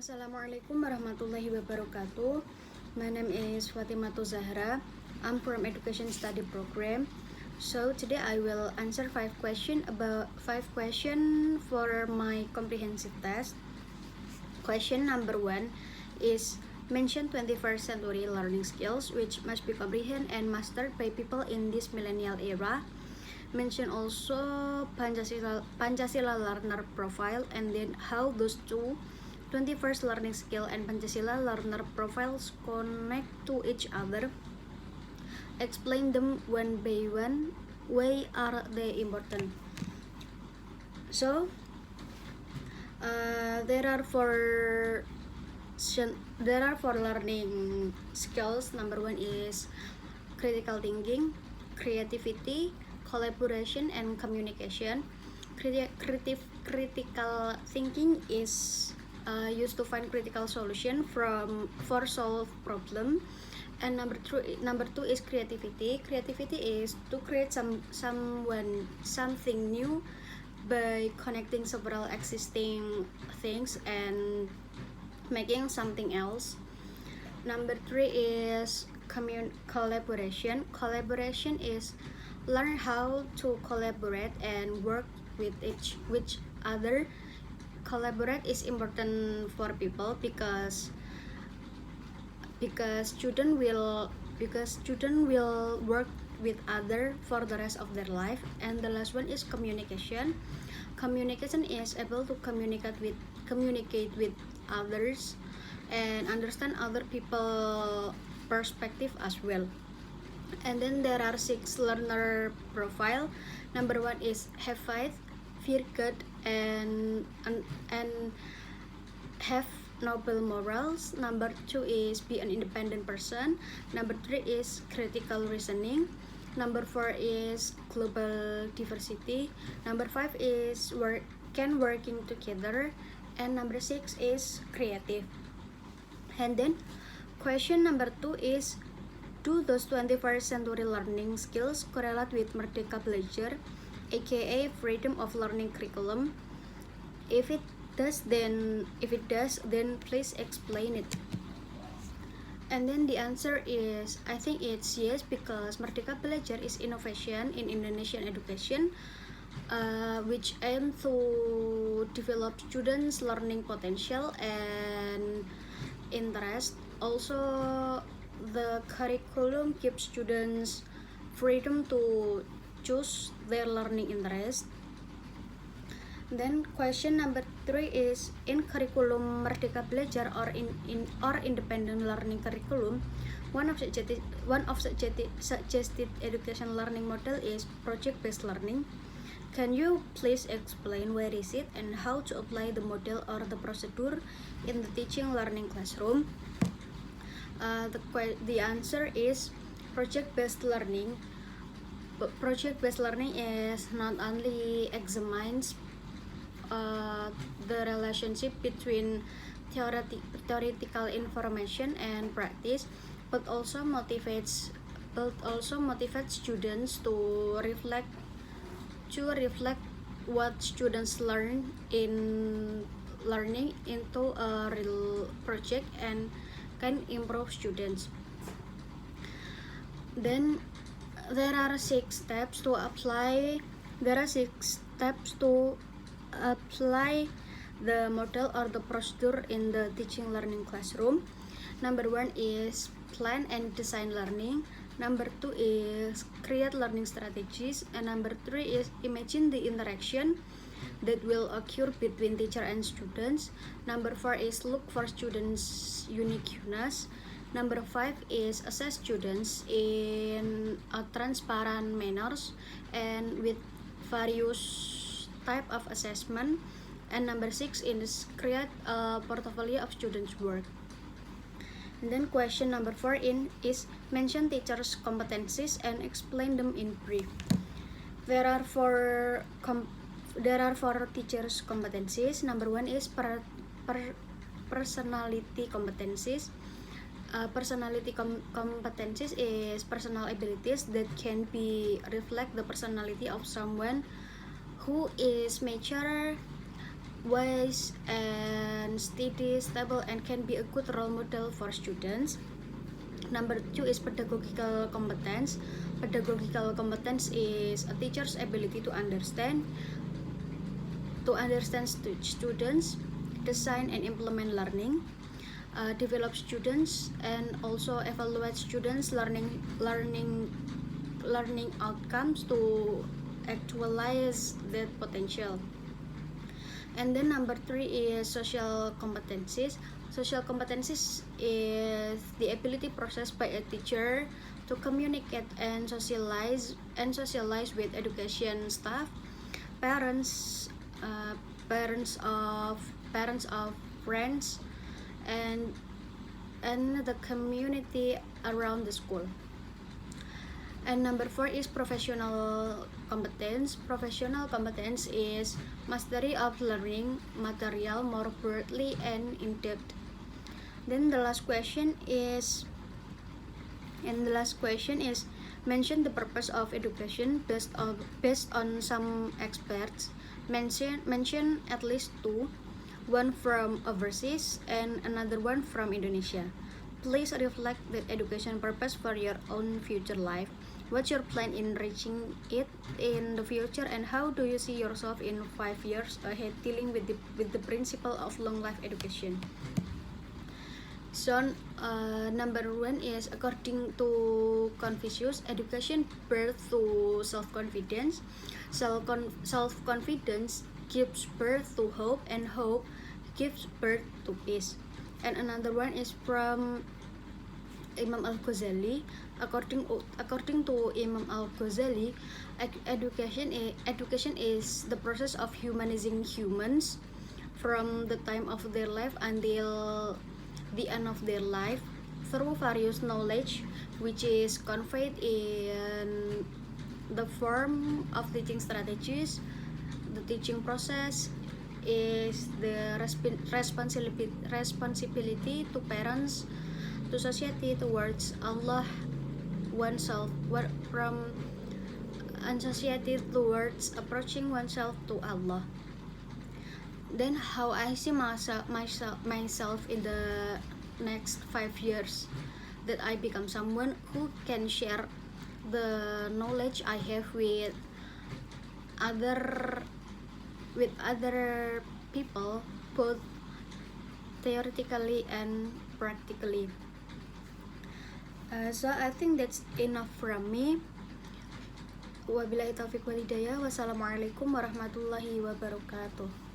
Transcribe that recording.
Assalamualaikum warahmatullahi wabarakatuh. My name is Fatimatu Zahra. I'm from Education Study Program. So today I will answer five questions for my comprehensive test. Question number 1 is mention 21st century learning skills which must be comprehended and mastered by people in this millennial era. Mention also Pancasila learner profile and then how those two 21st learning skill and Pancasila learner profiles connect to each other. Explain them one by one. Why are they important? So there are four learning skills. Number 1 is critical thinking, creativity, collaboration, and communication. Critical thinking is used to find critical solution for solve problem. And number two is creativity. Creativity is to create something new by connecting several existing things and making something else. Number 3 is collaboration. Collaboration is learn how to collaborate and work with each other. Collaborate is important for people because student will work with other for the rest of their life. And the last one is communication. Communication is able to communicate with others and understand other people perspective as well. And then there are 6 learner profile. Number 1 is have faith, fear God, and have noble morals. Number 2 is be an independent person. Number 3 is critical reasoning. Number 4 is global diversity. Number 5 is working together. And number 6 is creative. And then question number 2 is, do those 21st century learning skills correlate with Merdeka Belajar, aka freedom of learning curriculum? If it does, then please explain it. And then the answer is, I think it's yes, because Merdeka Belajar is innovation in Indonesian education, which aim to develop students' learning potential and interest. Also, the curriculum gives students freedom to choose their learning interest. Then question number 3 is, in curriculum Merdeka Belajar or independent learning curriculum, one of suggested education learning model is project-based learning. Can you please explain where is it and how to apply the model or the procedure in the teaching learning classroom? The answer is project-based learning. Project-based learning is not only examines the relationship between theoretical information and practice, but also motivates students to reflect what students learn in learning into a real project and can improve students. Then there are 6 steps to apply the model or the procedure in the teaching learning classroom. Number 1 is plan and design learning. Number 2 is create learning strategies. And number 3 is imagine the interaction that will occur between teacher and students. Number 4 is look for students' uniqueness. Number 5 is assess students in a transparent manners and with various type of assessment. And number 6 is create a portfolio of students' work. And then question number 4 is mention teachers' competencies and explain them in brief. There are four teachers' competencies. Number 1 is personality competencies. Personality competencies is personal abilities that can be reflect the personality of someone who is mature wise and steady, stable, and can be a good role model for students. Number 2 is pedagogical competence. Pedagogical competence is a teacher's ability to understand students, design and implement learning, develop students, and also evaluate students' learning outcomes to actualize that potential. And then number 3 is social competencies. Social competencies is the ability processed by a teacher to communicate and socialize with education staff, parents, parents of friends, and the community around the school. And number 4 is professional competence. Professional competence is mastery of learning material more broadly and in depth. Then the last question is mention the purpose of education based on some experts. Mention at least 2, one from overseas and another one from Indonesia. Please reflect the education purpose for your own future life. What's your plan in reaching it in the future, and how do you see yourself in 5 years ahead dealing with the principle of long life education? So number 1 is, according to Confucius, education birth to self-confidence. Self-confidence gives birth to hope, and hope gives birth to peace. And another one is from Imam Al-Ghazali. According to Imam Al-Ghazali, education is the process of humanizing humans from the time of their life until the end of their life through various knowledge which is conveyed in the form of teaching strategies. The teaching process is the responsibility to parents, to society, towards Allah, oneself, and society towards approaching oneself to Allah. Then how I see myself in the next 5 years, that I become someone who can share the knowledge I have with other people, both theoretically and practically. So I think that's enough from me. Wabillahi taufiq wal hidayah. Wassalamualaikum warahmatullahi wabarakatuh.